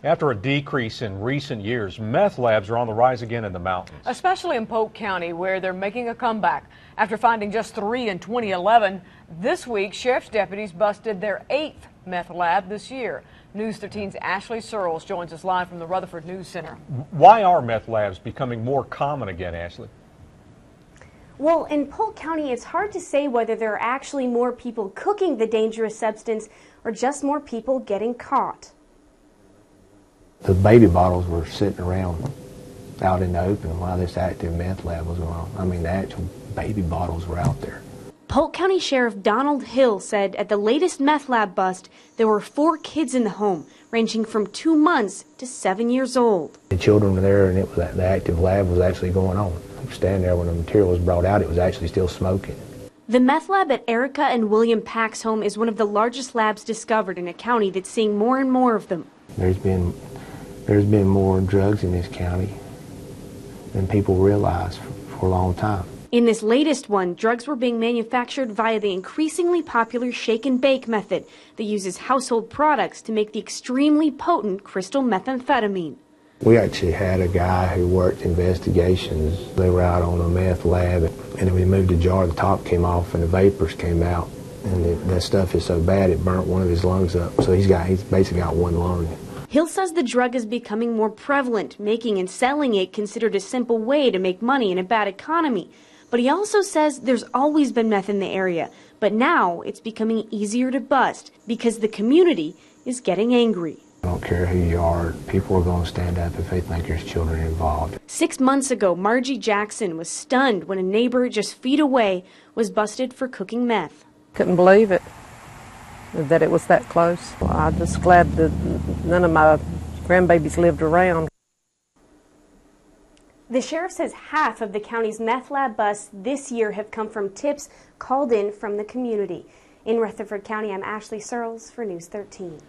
After a decrease in recent years, meth labs are on the rise again in the mountains. Especially in Polk County, where they're making a comeback. After finding just 3 in 2011, this week, sheriff's deputies busted their 8th meth lab this year. News 13's Ashley Searles joins us live from the Rutherford News Center. Why are meth labs becoming more common again, Ashley? Well, in Polk County, it's hard to say whether there are actually more people cooking the dangerous substance or just more people getting caught. The baby bottles were sitting around out in the open while this active meth lab was going on. I mean, the actual baby bottles were out there. Polk County Sheriff Donald Hill said at the latest meth lab bust, there were 4 kids in the home, ranging from 2 months to 7 years old. The children were there, and it was the active lab was actually going on. I was standing there when the material was brought out. It was actually still smoking. The meth lab at Erica and William Pack's home is one of the largest labs discovered in a county that's seeing more and more of them. There's been more drugs in this county than people realize for a long time. In this latest one, drugs were being manufactured via the increasingly popular shake and bake method that uses household products to make the extremely potent crystal methamphetamine. We actually had a guy who worked investigations. They were out on a meth lab, and then we moved a jar, the top came off and the vapors came out, and that stuff is so bad it burnt one of his lungs up. So he's basically got one lung. Hill says the drug is becoming more prevalent, making and selling it considered a simple way to make money in a bad economy. But he also says there's always been meth in the area, but now it's becoming easier to bust because the community is getting angry. I don't care who you are, people are going to stand up if they think there's children involved. 6 months ago, Margie Jackson was stunned when a neighbor just feet away was busted for cooking meth. Couldn't believe it, that it was that close. I'm just glad that none of my grandbabies lived around. The sheriff says half of the county's meth lab busts this year have come from tips called in from the community. In Rutherford County, I'm Ashley Searles for News 13.